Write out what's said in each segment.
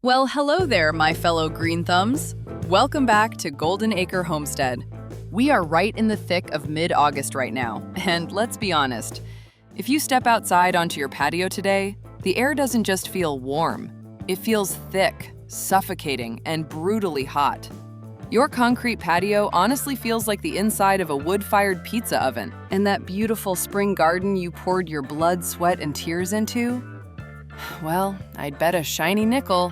Well, hello there, my fellow green thumbs. Welcome back to Golden Acre Homestead. We are right in the thick of mid-August right now, and let's be honest, if you step outside onto your patio today, the air doesn't just feel warm, it feels thick, suffocating, and brutally hot. Your concrete patio honestly feels like the inside of a wood-fired pizza oven. And that beautiful spring garden you poured your blood, sweat, and tears into? Well, I'd bet a shiny nickel.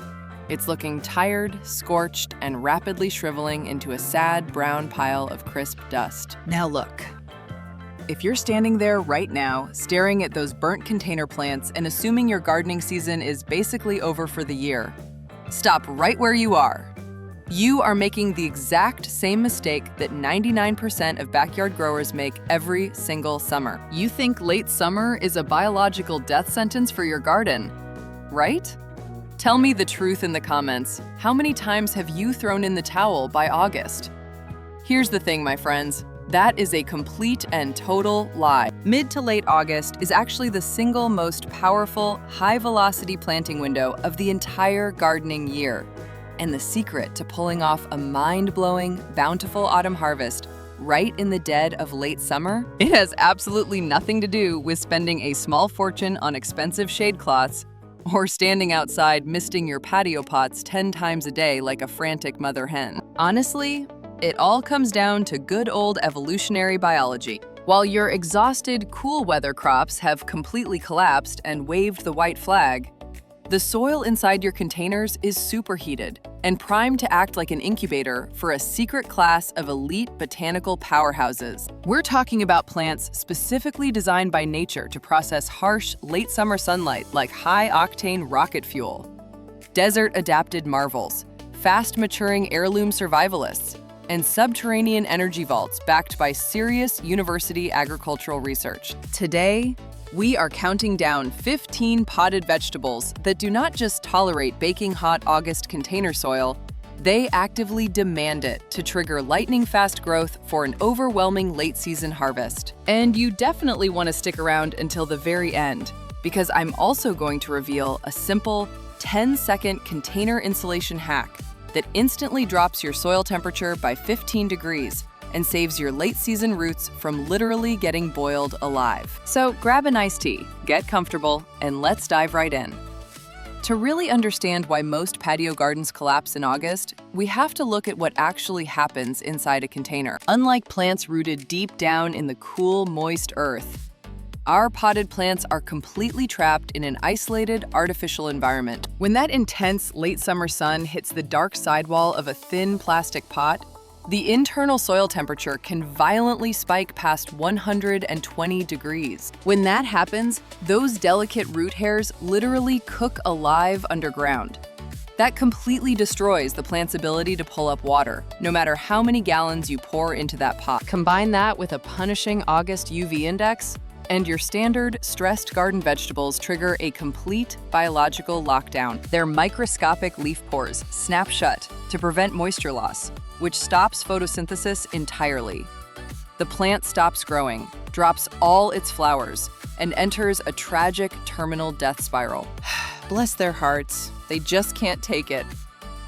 It's looking tired, scorched, and rapidly shriveling into a sad brown pile of crisp dust. Now look. If you're standing there right now, staring at those burnt container plants and assuming your gardening season is basically over for the year, stop right where you are. You are making the exact same mistake that 99% of backyard growers make every single summer. You think late summer is a biological death sentence for your garden, right? Tell me the truth in the comments. How many times have you thrown in the towel by August? Here's the thing, my friends. That is a complete and total lie. Mid to late August is actually the single most powerful, high-velocity planting window of the entire gardening year. And the secret to pulling off a mind-blowing, bountiful autumn harvest right in the dead of late summer? It has absolutely nothing to do with spending a small fortune on expensive shade cloths or standing outside misting your patio pots 10 times a day like a frantic mother hen. Honestly, it all comes down to good old evolutionary biology. While your exhausted, cool weather crops have completely collapsed and waved the white flag, the soil inside your containers is superheated and primed to act like an incubator for a secret class of elite botanical powerhouses. We're talking about plants specifically designed by nature to process harsh, late summer sunlight like high-octane rocket fuel, desert-adapted marvels, fast-maturing heirloom survivalists, and subterranean energy vaults backed by serious university agricultural research. Today, we are counting down 15 potted vegetables that do not just tolerate baking hot August container soil, they actively demand it to trigger lightning-fast growth for an overwhelming late-season harvest. And you definitely want to stick around until the very end, because I'm also going to reveal a simple 10-second container insulation hack that instantly drops your soil temperature by 15 degrees and saves your late-season roots from literally getting boiled alive. So grab an iced tea, get comfortable, and let's dive right in. To really understand why most patio gardens collapse in August, we have to look at what actually happens inside a container. Unlike plants rooted deep down in the cool, moist earth, our potted plants are completely trapped in an isolated, artificial environment. When that intense late summer sun hits the dark sidewall of a thin plastic pot, the internal soil temperature can violently spike past 120 degrees. When that happens, those delicate root hairs literally cook alive underground. That completely destroys the plant's ability to pull up water, no matter how many gallons you pour into that pot. Combine that with a punishing August UV index, and your standard stressed garden vegetables trigger a complete biological lockdown. Their microscopic leaf pores snap shut to prevent moisture loss, which stops photosynthesis entirely. The plant stops growing, drops all its flowers, and enters a tragic terminal death spiral. Bless their hearts, they just can't take it.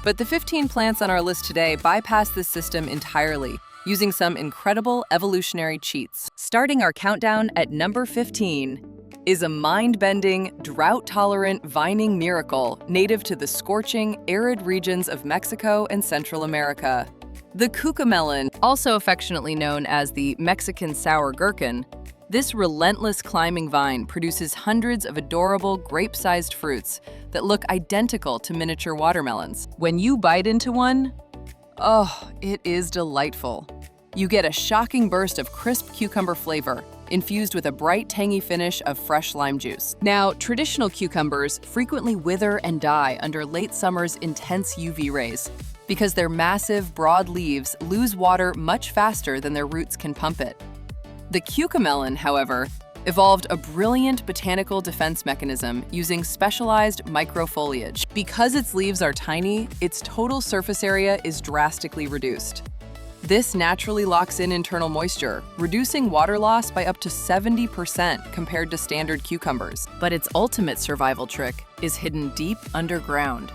But the 15 plants on our list today bypass this system entirely, using some incredible evolutionary cheats. Starting our countdown at number 15 is a mind-bending, drought-tolerant vining miracle native to the scorching, arid regions of Mexico and Central America. The cucamelon, also affectionately known as the Mexican sour gherkin, this relentless climbing vine produces hundreds of adorable grape-sized fruits that look identical to miniature watermelons. When you bite into one, oh, it is delightful. You get a shocking burst of crisp cucumber flavor, infused with a bright, tangy finish of fresh lime juice. Now, traditional cucumbers frequently wither and die under late summer's intense UV rays because their massive, broad leaves lose water much faster than their roots can pump it. The cucamelon, however, evolved a brilliant botanical defense mechanism using specialized microfoliage. Because its leaves are tiny, its total surface area is drastically reduced. This naturally locks in internal moisture, reducing water loss by up to 70% compared to standard cucumbers. But its ultimate survival trick is hidden deep underground.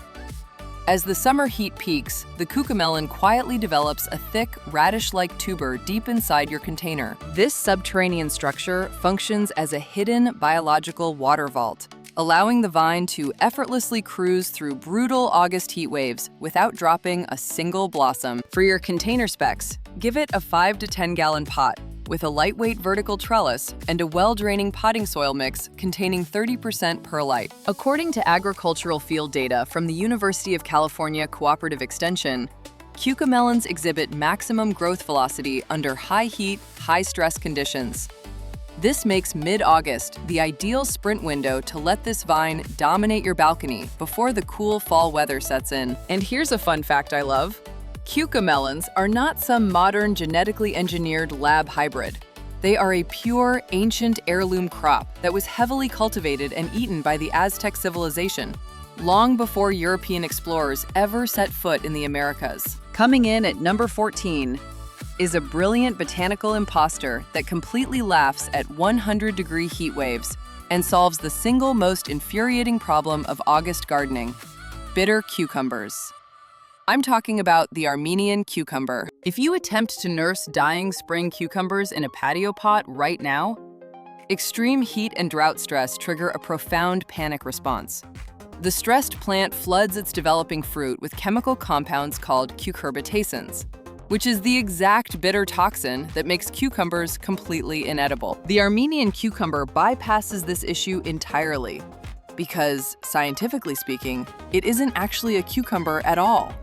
As the summer heat peaks, the cucamelon quietly develops a thick, radish-like tuber deep inside your container. This subterranean structure functions as a hidden biological water vault, allowing the vine to effortlessly cruise through brutal August heat waves without dropping a single blossom. For your container specs, give it a 5 to 10 gallon pot with a lightweight vertical trellis and a well-draining potting soil mix containing 30% perlite. According to agricultural field data from the University of California Cooperative Extension, cucamelons exhibit maximum growth velocity under high heat, high stress conditions. This makes mid-August the ideal sprint window to let this vine dominate your balcony before the cool fall weather sets in. And here's a fun fact I love. Cucamelons are not some modern genetically engineered lab hybrid. They are a pure, ancient heirloom crop that was heavily cultivated and eaten by the Aztec civilization, long before European explorers ever set foot in the Americas. Coming in at number 14 is a brilliant botanical imposter that completely laughs at 100-degree heat waves and solves the single most infuriating problem of August gardening: bitter cucumbers. I'm talking about the Armenian cucumber. If you attempt to nurse dying spring cucumbers in a patio pot right now, extreme heat and drought stress trigger a profound panic response. The stressed plant floods its developing fruit with chemical compounds called cucurbitacins, which is the exact bitter toxin that makes cucumbers completely inedible. The Armenian cucumber bypasses this issue entirely because, scientifically speaking, it isn't actually a cucumber at all.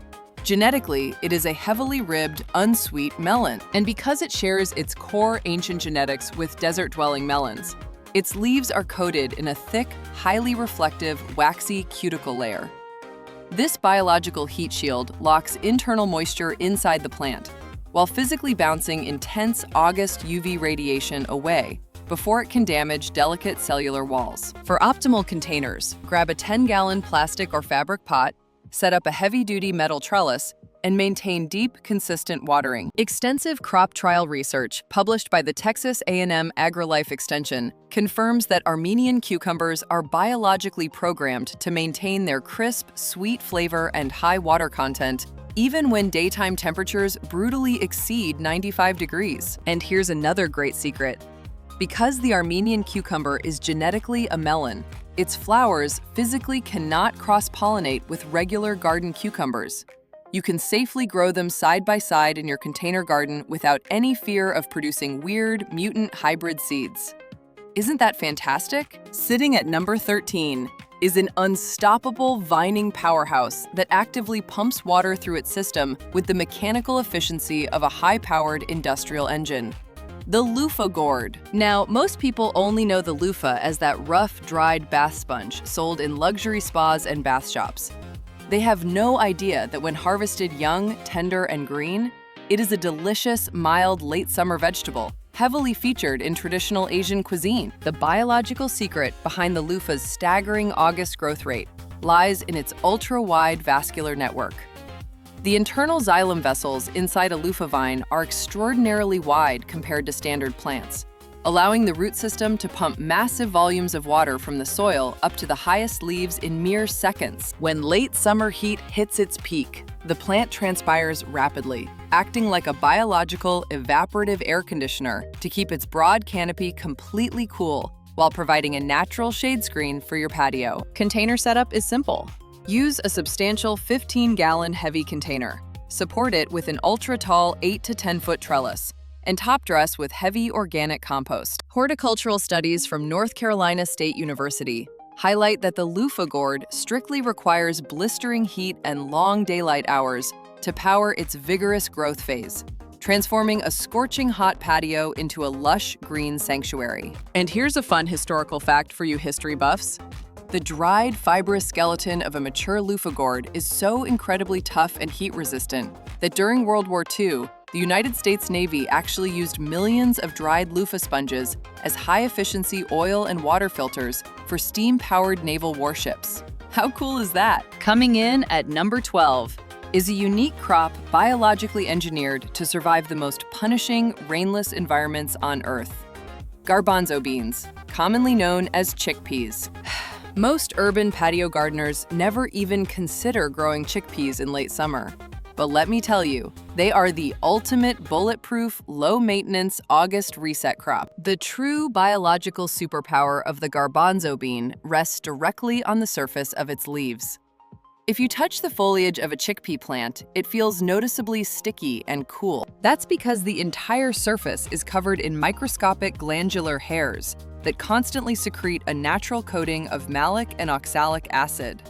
Genetically, it is a heavily ribbed, unsweet melon, and because it shares its core ancient genetics with desert-dwelling melons, its leaves are coated in a thick, highly reflective, waxy cuticle layer. This biological heat shield locks internal moisture inside the plant, while physically bouncing intense August UV radiation away before it can damage delicate cellular walls. For optimal containers, grab a 10-gallon plastic or fabric pot, set up a heavy-duty metal trellis, and maintain deep, consistent watering. Extensive crop trial research published by the Texas A&M AgriLife Extension confirms that Armenian cucumbers are biologically programmed to maintain their crisp, sweet flavor and high water content even when daytime temperatures brutally exceed 95 degrees. And here's another great secret. Because the Armenian cucumber is genetically a melon, its flowers physically cannot cross-pollinate with regular garden cucumbers. You can safely grow them side by side in your container garden without any fear of producing weird, mutant hybrid seeds. Isn't that fantastic? Sitting at number 13 is an unstoppable vining powerhouse that actively pumps water through its system with the mechanical efficiency of a high-powered industrial engine. The loofah gourd. Now, most people only know the loofah as that rough, dried bath sponge sold in luxury spas and bath shops. They have no idea that when harvested young, tender, and green, it is a delicious, mild, late summer vegetable, heavily featured in traditional Asian cuisine. The biological secret behind the loofah's staggering August growth rate lies in its ultra-wide vascular network. The internal xylem vessels inside a loofah vine are extraordinarily wide compared to standard plants, allowing the root system to pump massive volumes of water from the soil up to the highest leaves in mere seconds. When late summer heat hits its peak, the plant transpires rapidly, acting like a biological evaporative air conditioner to keep its broad canopy completely cool while providing a natural shade screen for your patio. Container setup is simple. Use a substantial 15-gallon heavy container. Support it with an ultra-tall 8 to 10-foot trellis, and top dress with heavy organic compost. Horticultural studies from North Carolina State University highlight that the loofah gourd strictly requires blistering heat and long daylight hours to power its vigorous growth phase, transforming a scorching hot patio into a lush green sanctuary. And here's a fun historical fact for you history buffs. The dried, fibrous skeleton of a mature loofah gourd is so incredibly tough and heat-resistant that during World War II, the United States Navy actually used millions of dried loofah sponges as high-efficiency oil and water filters for steam-powered naval warships. How cool is that? Coming in at number 12 is a unique crop biologically engineered to survive the most punishing, rainless environments on Earth. Garbanzo beans, commonly known as chickpeas. Most urban patio gardeners never even consider growing chickpeas in late summer. But let me tell you, they are the ultimate bulletproof, low-maintenance August reset crop. The true biological superpower of the garbanzo bean rests directly on the surface of its leaves. If you touch the foliage of a chickpea plant, it feels noticeably sticky and cool. That's because the entire surface is covered in microscopic glandular hairs that constantly secrete a natural coating of malic and oxalic acid.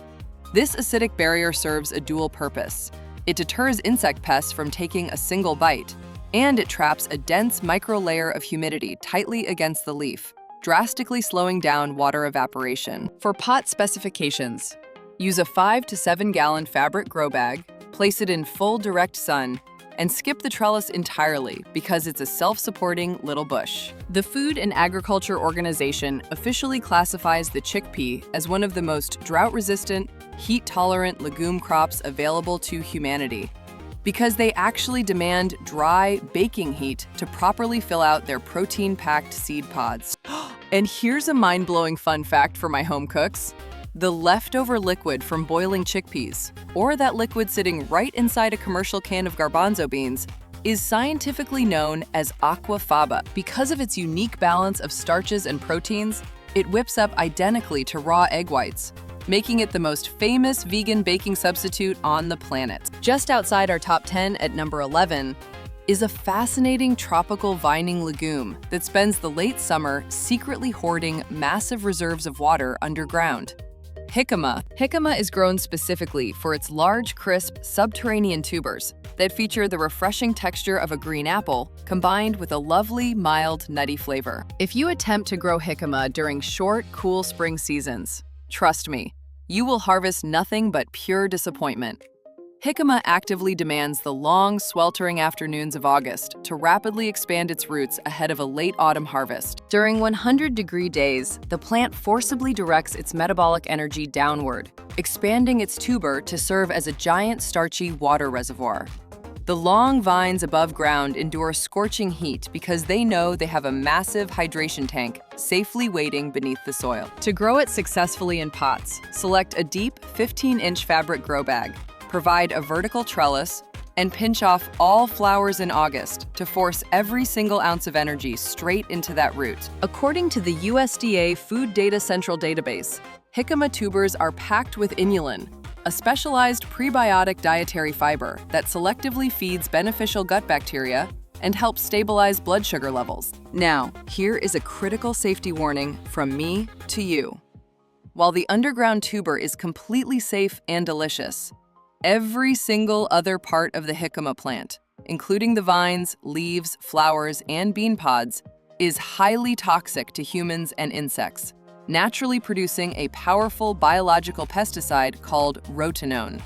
This acidic barrier serves a dual purpose. It deters insect pests from taking a single bite, and it traps a dense micro-layer of humidity tightly against the leaf, drastically slowing down water evaporation. For pot specifications, use a 5 to 7 gallon fabric grow bag, place it in full direct sun, and skip the trellis entirely because it's a self-supporting little bush. The Food and Agriculture Organization officially classifies the chickpea as one of the most drought-resistant, heat-tolerant legume crops available to humanity because they actually demand dry, baking heat to properly fill out their protein-packed seed pods. And here's a mind-blowing fun fact for my home cooks. The leftover liquid from boiling chickpeas, or that liquid sitting right inside a commercial can of garbanzo beans, is scientifically known as aquafaba. Because of its unique balance of starches and proteins, it whips up identically to raw egg whites, making it the most famous vegan baking substitute on the planet. Just outside our top 10 at number 11 is a fascinating tropical vining legume that spends the late summer secretly hoarding massive reserves of water underground. Jicama. Jicama is grown specifically for its large, crisp, subterranean tubers that feature the refreshing texture of a green apple combined with a lovely, mild, nutty flavor. If you attempt to grow jicama during short, cool spring seasons, trust me, you will harvest nothing but pure disappointment. Jicama actively demands the long, sweltering afternoons of August to rapidly expand its roots ahead of a late autumn harvest. During 100-degree days, the plant forcibly directs its metabolic energy downward, expanding its tuber to serve as a giant starchy water reservoir. The long vines above ground endure scorching heat because they know they have a massive hydration tank safely waiting beneath the soil. To grow it successfully in pots, select a deep 15-inch fabric grow bag. Provide a vertical trellis, and pinch off all flowers in August to force every single ounce of energy straight into that root. According to the USDA Food Data Central database, jicama tubers are packed with inulin, a specialized prebiotic dietary fiber that selectively feeds beneficial gut bacteria and helps stabilize blood sugar levels. Now, here is a critical safety warning from me to you. While the underground tuber is completely safe and delicious, every single other part of the jicama plant, including the vines, leaves, flowers, and bean pods, is highly toxic to humans and insects, naturally producing a powerful biological pesticide called rotenone.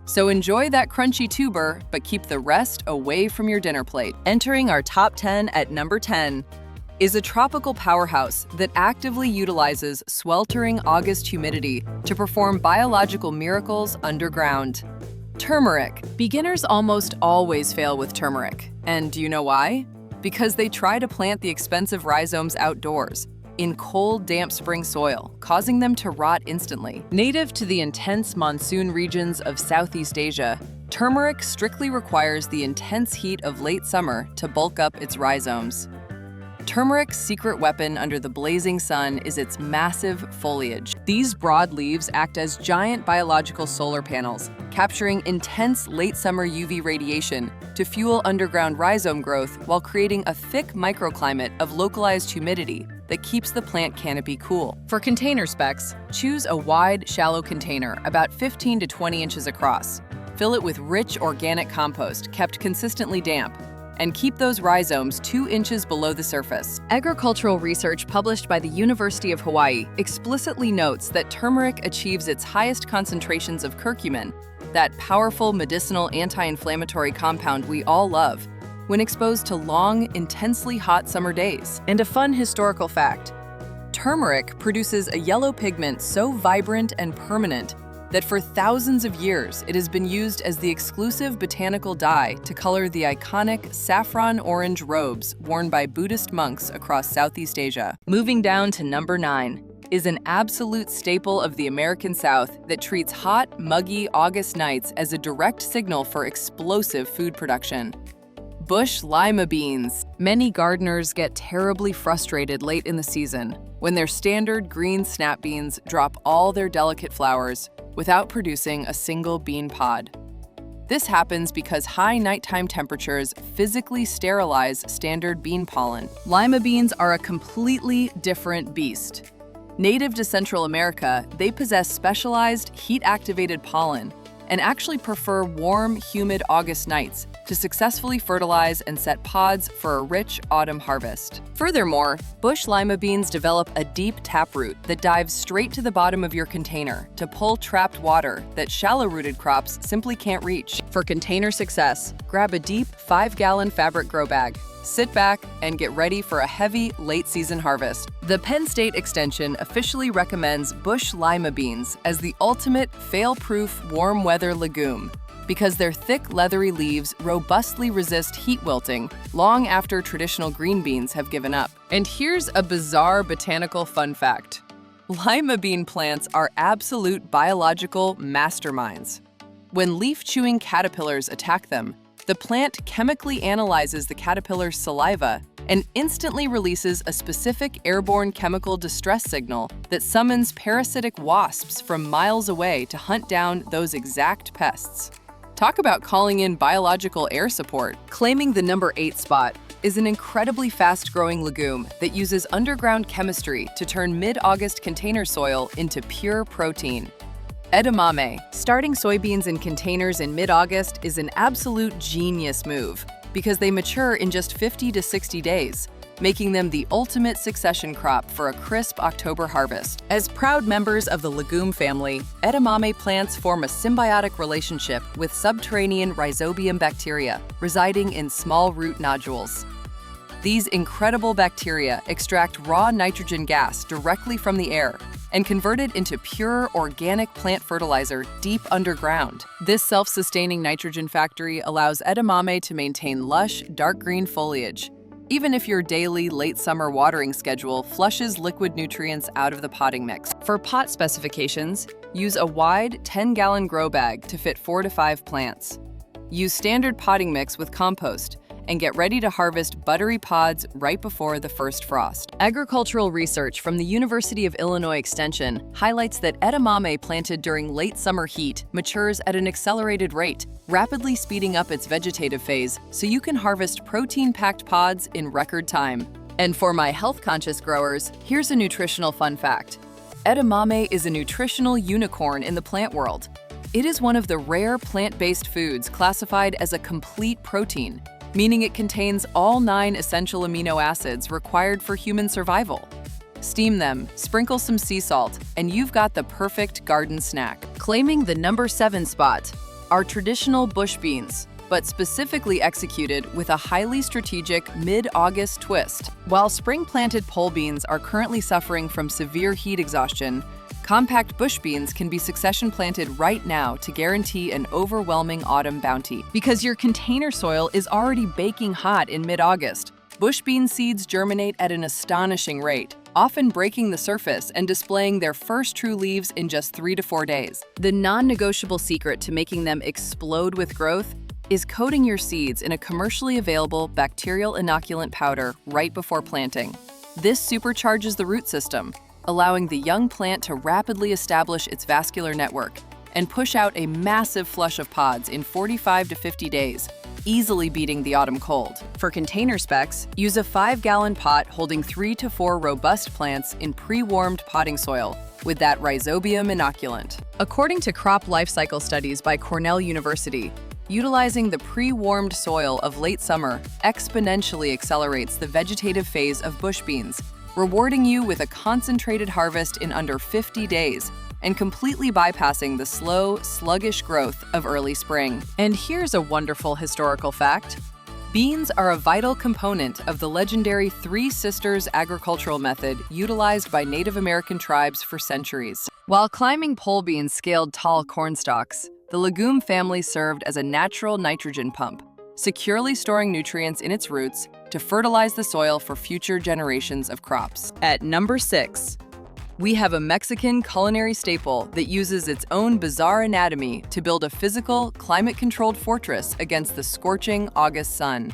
So enjoy that crunchy tuber, but keep the rest away from your dinner plate. Entering our top 10 at number 10 is a tropical powerhouse that actively utilizes sweltering August humidity to perform biological miracles underground. Turmeric. Beginners almost always fail with turmeric. And do you know why? Because they try to plant the expensive rhizomes outdoors, in cold, damp spring soil, causing them to rot instantly. Native to the intense monsoon regions of Southeast Asia, turmeric strictly requires the intense heat of late summer to bulk up its rhizomes. Turmeric's secret weapon under the blazing sun is its massive foliage. These broad leaves act as giant biological solar panels, capturing intense late summer UV radiation to fuel underground rhizome growth while creating a thick microclimate of localized humidity that keeps the plant canopy cool. For container specs, choose a wide, shallow container about 15 to 20 inches across. Fill it with rich organic compost kept consistently damp, and keep those rhizomes 2 inches below the surface. Agricultural research published by the University of Hawaii explicitly notes that turmeric achieves its highest concentrations of curcumin, that powerful medicinal anti-inflammatory compound we all love, when exposed to long, intensely hot summer days. And a fun historical fact: turmeric produces a yellow pigment so vibrant and permanent that for thousands of years it has been used as the exclusive botanical dye to color the iconic saffron orange robes worn by Buddhist monks across Southeast Asia. Moving down to number 9 is an absolute staple of the American South that treats hot, muggy August nights as a direct signal for explosive food production. Bush lima beans. Many gardeners get terribly frustrated late in the season when their standard green snap beans drop all their delicate flowers without producing a single bean pod. This happens because high nighttime temperatures physically sterilize standard bean pollen. Lima beans are a completely different beast. Native to Central America, they possess specialized heat-activated pollen and actually prefer warm, humid August nights to successfully fertilize and set pods for a rich autumn harvest. Furthermore, bush lima beans develop a deep taproot that dives straight to the bottom of your container to pull trapped water that shallow-rooted crops simply can't reach. For container success, grab a deep 5-gallon fabric grow bag. Sit back and get ready for a heavy, late-season harvest. The Penn State Extension officially recommends bush lima beans as the ultimate fail-proof warm-weather legume because their thick, leathery leaves robustly resist heat wilting long after traditional green beans have given up. And here's a bizarre botanical fun fact. Lima bean plants are absolute biological masterminds. When leaf-chewing caterpillars attack them, the plant chemically analyzes the caterpillar's saliva and instantly releases a specific airborne chemical distress signal that summons parasitic wasps from miles away to hunt down those exact pests. Talk about calling in biological air support. Claiming the number 8 spot is an incredibly fast-growing legume that uses underground chemistry to turn mid-August container soil into pure protein. Edamame. Starting soybeans in containers in mid-August is an absolute genius move because they mature in just 50 to 60 days, making them the ultimate succession crop for a crisp October harvest. As proud members of the legume family, edamame plants form a symbiotic relationship with subterranean rhizobium bacteria residing in small root nodules. These incredible bacteria extract raw nitrogen gas directly from the air and convert it into pure organic plant fertilizer deep underground. This self-sustaining nitrogen factory allows edamame to maintain lush, dark green foliage, even if your daily late summer watering schedule flushes liquid nutrients out of the potting mix. For pot specifications, use a wide 10-gallon grow bag to fit 4 to 5 plants. Use standard potting mix with compost and get ready to harvest buttery pods right before the first frost. Agricultural research from the University of Illinois Extension highlights that edamame planted during late summer heat matures at an accelerated rate, rapidly speeding up its vegetative phase so you can harvest protein-packed pods in record time. And for my health-conscious growers, here's a nutritional fun fact. Edamame is a nutritional unicorn in the plant world. It is one of the rare plant-based foods classified as a complete protein, meaning it contains all 9 essential amino acids required for human survival. Steam them, sprinkle some sea salt, and you've got the perfect garden snack. Claiming the number 7 spot are traditional bush beans, but specifically executed with a highly strategic mid-August twist. While spring-planted pole beans are currently suffering from severe heat exhaustion, compact bush beans can be succession planted right now to guarantee an overwhelming autumn bounty. Because your container soil is already baking hot in mid-August, bush bean seeds germinate at an astonishing rate, often breaking the surface and displaying their first true leaves in just 3 to 4 days. The non-negotiable secret to making them explode with growth is coating your seeds in a commercially available bacterial inoculant powder right before planting. This supercharges the root system, allowing the young plant to rapidly establish its vascular network and push out a massive flush of pods in 45 to 50 days, easily beating the autumn cold. For container specs, use a 5-gallon pot holding 3 to 4 robust plants in pre-warmed potting soil with that rhizobium inoculant. According to crop life cycle studies by Cornell University, utilizing the pre-warmed soil of late summer exponentially accelerates the vegetative phase of bush beans, rewarding you with a concentrated harvest in under 50 days and completely bypassing the slow, sluggish growth of early spring. And here's a wonderful historical fact. Beans are a vital component of the legendary Three Sisters agricultural method utilized by Native American tribes for centuries. While climbing pole beans scaled tall corn stalks, the legume family served as a natural nitrogen pump, securely storing nutrients in its roots to fertilize the soil for future generations of crops. At number 6, We have a Mexican culinary staple that uses its own bizarre anatomy to build a physical, climate-controlled fortress against the scorching August sun.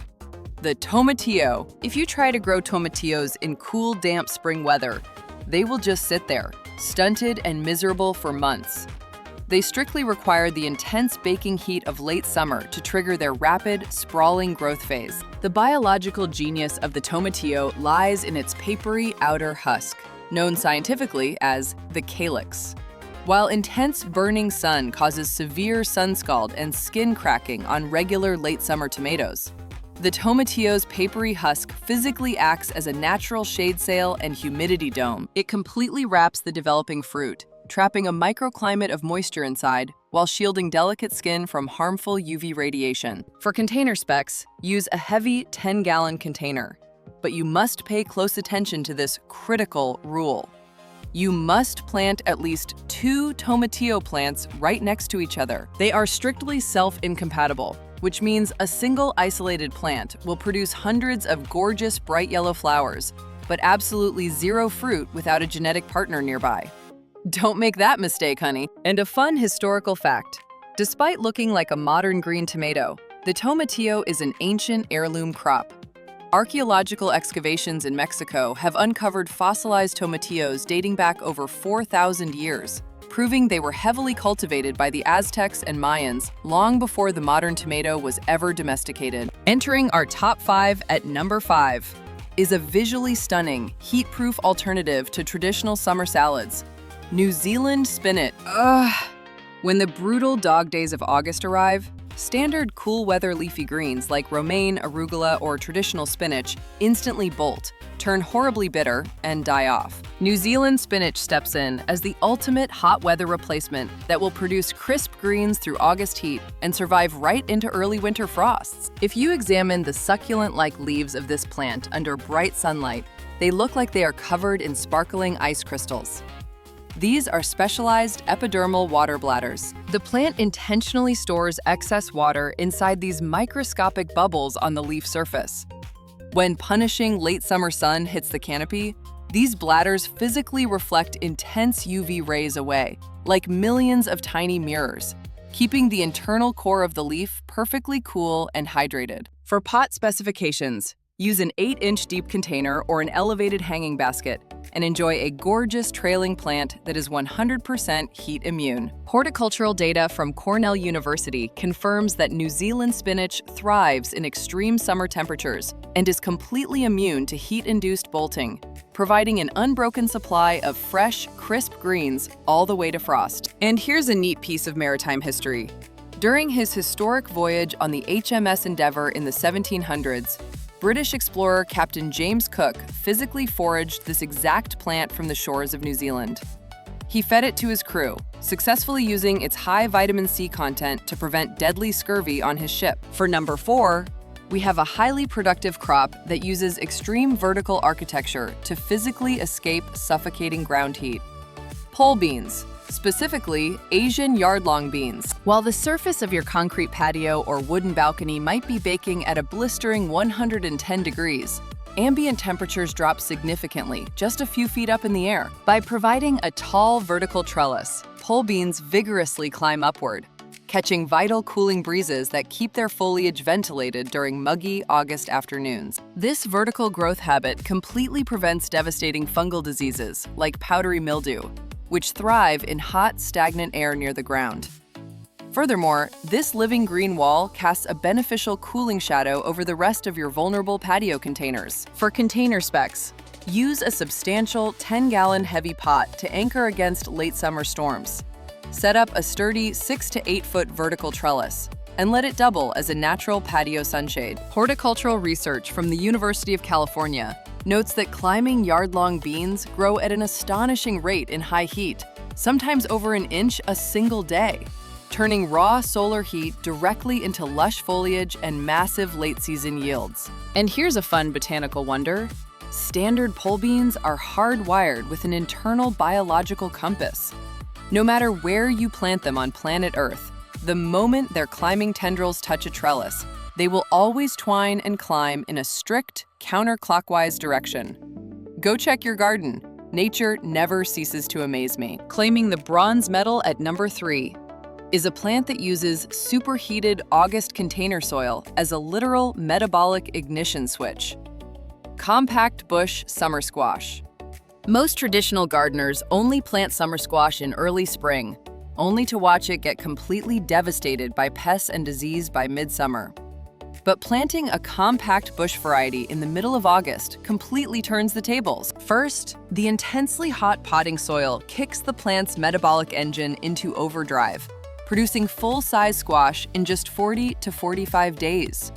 The tomatillo. If you try to grow tomatillos in cool, damp spring weather, they will just sit there, stunted and miserable for months. They strictly require the intense baking heat of late summer to trigger their rapid, sprawling growth phase. The biological genius of the tomatillo lies in its papery outer husk, known scientifically as the calyx. While intense burning sun causes severe sunscald and skin cracking on regular late summer tomatoes, the tomatillo's papery husk physically acts as a natural shade sail and humidity dome. It completely wraps the developing fruit, trapping a microclimate of moisture inside while shielding delicate skin from harmful UV radiation. For container specs, use a heavy 10-gallon container. But you must pay close attention to this critical rule. You must plant at least 2 tomatillo plants right next to each other. They are strictly self-incompatible, which means a single isolated plant will produce hundreds of gorgeous bright yellow flowers, but absolutely zero fruit without a genetic partner nearby. Don't make that mistake, honey. And a fun historical fact. Despite looking like a modern green tomato, the tomatillo is an ancient heirloom crop. Archaeological excavations in Mexico have uncovered fossilized tomatillos dating back over 4,000 years, proving they were heavily cultivated by the Aztecs and Mayans long before the modern tomato was ever domesticated. Entering our top 5 at number 5 is a visually stunning, heat-proof alternative to traditional summer salads: New Zealand spinach. When the brutal dog days of August arrive, standard cool weather leafy greens like romaine, arugula, or traditional spinach instantly bolt, turn horribly bitter, and die off. New Zealand spinach steps in as the ultimate hot weather replacement that will produce crisp greens through August heat and survive right into early winter frosts. If you examine the succulent-like leaves of this plant under bright sunlight, they look like they are covered in sparkling ice crystals. These are specialized epidermal water bladders. The plant intentionally stores excess water inside these microscopic bubbles on the leaf surface. When punishing late summer sun hits the canopy, these bladders physically reflect intense UV rays away, like millions of tiny mirrors, keeping the internal core of the leaf perfectly cool and hydrated. For pot specifications, use an 8-inch deep container or an elevated hanging basket, and enjoy a gorgeous trailing plant that is 100% heat immune. Horticultural data from Cornell University confirms that New Zealand spinach thrives in extreme summer temperatures and is completely immune to heat-induced bolting, providing an unbroken supply of fresh, crisp greens all the way to frost. And here's a neat piece of maritime history. During his historic voyage on the HMS Endeavour in the 1700s, British explorer Captain James Cook physically foraged this exact plant from the shores of New Zealand. He fed it to his crew, successfully using its high vitamin C content to prevent deadly scurvy on his ship. For number 4, we have a highly productive crop that uses extreme vertical architecture to physically escape suffocating ground heat. Pole beans, specifically Asian yard-long beans. While the surface of your concrete patio or wooden balcony might be baking at a blistering 110 degrees, ambient temperatures drop significantly just a few feet up in the air. By providing a tall vertical trellis, pole beans vigorously climb upward, catching vital cooling breezes that keep their foliage ventilated during muggy August afternoons. This vertical growth habit completely prevents devastating fungal diseases like powdery mildew, which thrive in hot, stagnant air near the ground. Furthermore, this living green wall casts a beneficial cooling shadow over the rest of your vulnerable patio containers. For container specs, use a substantial 10-gallon heavy pot to anchor against late summer storms. Set up a sturdy 6 to 8 foot vertical trellis and let it double as a natural patio sunshade. Horticultural research from the University of California notes that climbing yard-long beans grow at an astonishing rate in high heat, sometimes over an inch a single day, turning raw solar heat directly into lush foliage and massive late-season yields. And here's a fun botanical wonder. Standard pole beans are hardwired with an internal biological compass. No matter where you plant them on planet Earth, the moment their climbing tendrils touch a trellis, they will always twine and climb in a strict, counterclockwise direction. Go check your garden. nature never ceases to amaze me. Claiming the bronze medal at number 3 is a plant that uses superheated August container soil as a literal metabolic ignition switch. Compact bush summer squash. Most traditional gardeners only plant summer squash in early spring, only to watch it get completely devastated by pests and disease by midsummer. But planting a compact bush variety in the middle of August completely turns the tables. First, the intensely hot potting soil kicks the plant's metabolic engine into overdrive, producing full-size squash in just 40 to 45 days.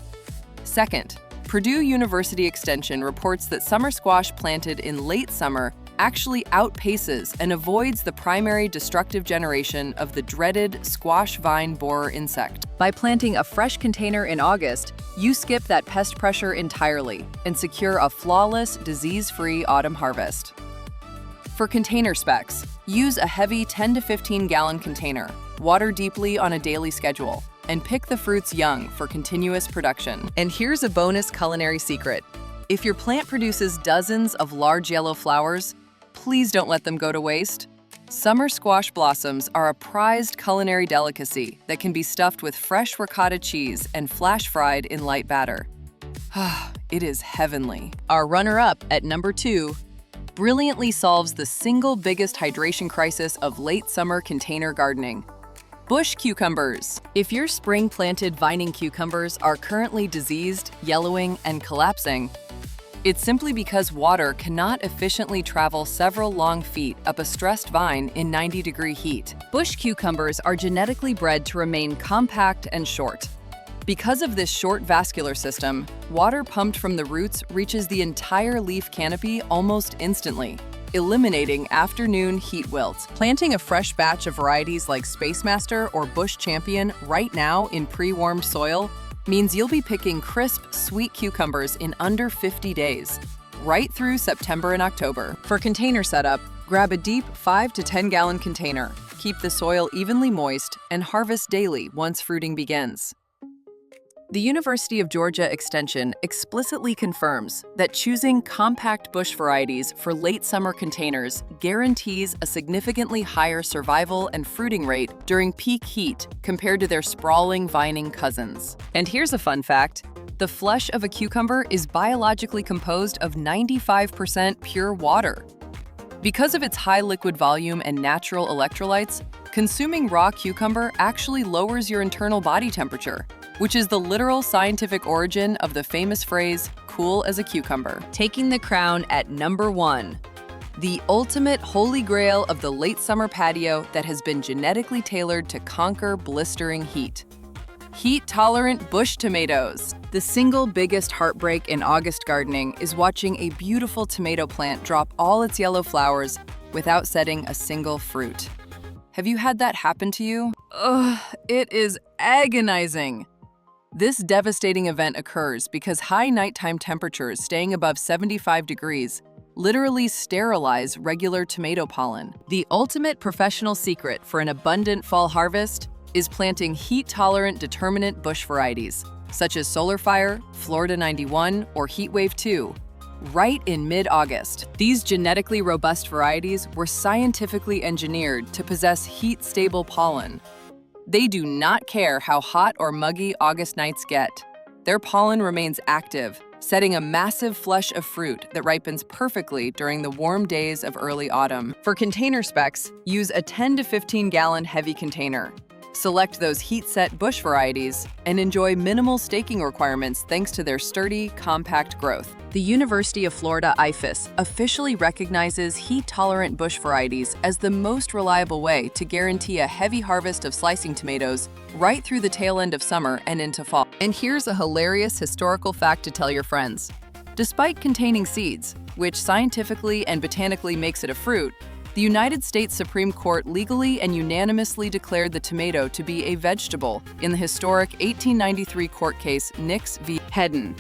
Second, Purdue University Extension reports that summer squash planted in late summer actually outpaces and avoids the primary destructive generation of the dreaded squash vine borer insect. By planting a fresh container in August, you skip that pest pressure entirely and secure a flawless, disease-free autumn harvest. For container specs, use a heavy 10 to 15 gallon container, water deeply on a daily schedule, and pick the fruits young for continuous production. And here's a bonus culinary secret. If your plant produces dozens of large yellow flowers, please don't let them go to waste. Summer squash blossoms are a prized culinary delicacy that can be stuffed with fresh ricotta cheese and flash fried in light batter. It is heavenly. Our runner-up at number 2 brilliantly solves the single biggest hydration crisis of late summer container gardening. Bush cucumbers. If your spring-planted vining cucumbers are currently diseased, yellowing, and collapsing, it's simply because water cannot efficiently travel several long feet up a stressed vine in 90-degree heat. Bush cucumbers are genetically bred to remain compact and short. Because of this short vascular system, water pumped from the roots reaches the entire leaf canopy almost instantly, eliminating afternoon heat wilt. Planting a fresh batch of varieties like Space Master or Bush Champion right now in pre-warmed soil means you'll be picking crisp, sweet cucumbers in under 50 days, right through September and October. For container setup, grab a deep 5 to 10 gallon container, keep the soil evenly moist, and harvest daily once fruiting begins. The University of Georgia Extension explicitly confirms that choosing compact bush varieties for late summer containers guarantees a significantly higher survival and fruiting rate during peak heat compared to their sprawling vining cousins. And here's a fun fact: the flesh of a cucumber is biologically composed of 95% pure water. Because of its high liquid volume and natural electrolytes, consuming raw cucumber actually lowers your internal body temperature, which is the literal scientific origin of the famous phrase, cool as a cucumber. Taking the crown at number 1, the ultimate holy grail of the late summer patio that has been genetically tailored to conquer blistering heat. Heat-tolerant bush tomatoes. The single biggest heartbreak in August gardening is watching a beautiful tomato plant drop all its yellow flowers without setting a single fruit. Have you had that happen to you? Ugh, it is agonizing. This devastating event occurs because high nighttime temperatures staying above 75 degrees literally sterilize regular tomato pollen. The ultimate professional secret for an abundant fall harvest is planting heat-tolerant determinate bush varieties, such as Solar Fire, Florida 91, or Heatwave 2, right in mid-August. These genetically robust varieties were scientifically engineered to possess heat-stable pollen. They do not care how hot or muggy August nights get. Their pollen remains active, setting a massive flush of fruit that ripens perfectly during the warm days of early autumn. For container specs, use a 10 to 15 gallon heavy container. Select those heat-set bush varieties and enjoy minimal staking requirements thanks to their sturdy, compact growth. The University of Florida IFAS officially recognizes heat-tolerant bush varieties as the most reliable way to guarantee a heavy harvest of slicing tomatoes right through the tail end of summer and into fall. And here's a hilarious historical fact to tell your friends. Despite containing seeds, which scientifically and botanically makes it a fruit, the United States Supreme Court legally and unanimously declared the tomato to be a vegetable in the historic 1893 court case Nix v. Hedden,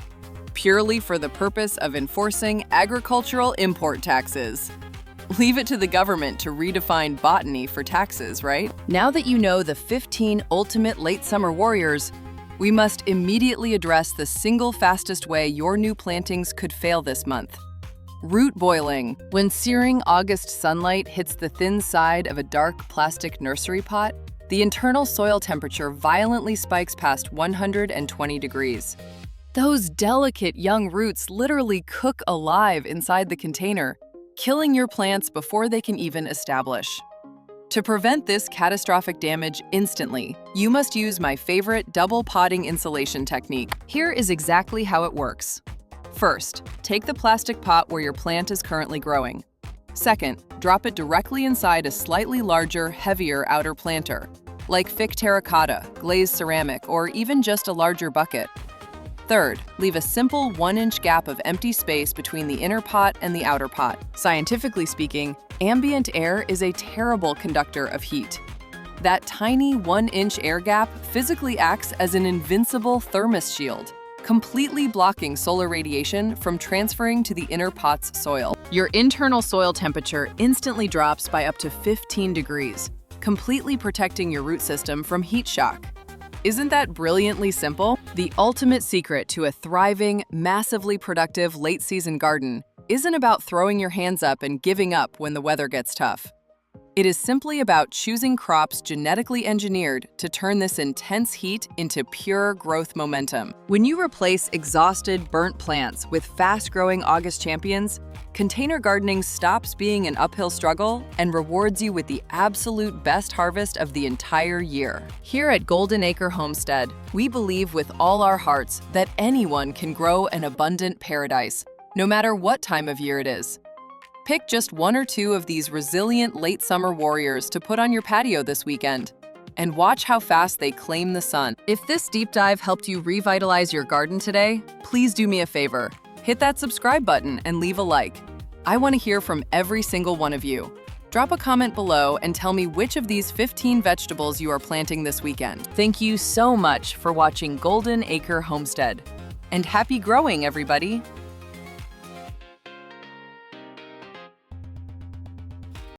purely for the purpose of enforcing agricultural import taxes. Leave it to the government to redefine botany for taxes, right? Now that you know the 15 ultimate late summer warriors, we must immediately address the single fastest way your new plantings could fail this month. Root boiling. When searing August sunlight hits the thin side of a dark plastic nursery pot, the internal soil temperature violently spikes past 120 degrees. Those delicate young roots literally cook alive inside the container, killing your plants before they can even establish. To prevent this catastrophic damage instantly, you must use my favorite double potting insulation technique. Here is exactly how it works. First, take the plastic pot where your plant is currently growing. Second, drop it directly inside a slightly larger, heavier outer planter, like thick terracotta, glazed ceramic, or even just a larger bucket. Third, leave a simple 1-inch gap of empty space between the inner pot and the outer pot. Scientifically speaking, ambient air is a terrible conductor of heat. That tiny 1-inch air gap physically acts as an invincible thermos shield, completely blocking solar radiation from transferring to the inner pot's soil. Your internal soil temperature instantly drops by up to 15 degrees, completely protecting your root system from heat shock. Isn't that brilliantly simple? The ultimate secret to a thriving, massively productive late-season garden isn't about throwing your hands up and giving up when the weather gets tough. It is simply about choosing crops genetically engineered to turn this intense heat into pure growth momentum. When you replace exhausted, burnt plants with fast-growing August champions, container gardening stops being an uphill struggle and rewards you with the absolute best harvest of the entire year. Here at Golden Acre Homestead, we believe with all our hearts that anyone can grow an abundant paradise, no matter what time of year it is. Pick just 1 or 2 of these resilient late summer warriors to put on your patio this weekend, and watch how fast they claim the sun. If this deep dive helped you revitalize your garden today, please do me a favor. Hit that subscribe button and leave a like. I want to hear from every single one of you. Drop a comment below and tell me which of these 15 vegetables you are planting this weekend. Thank you so much for watching Golden Acre Homestead. And happy growing, everybody!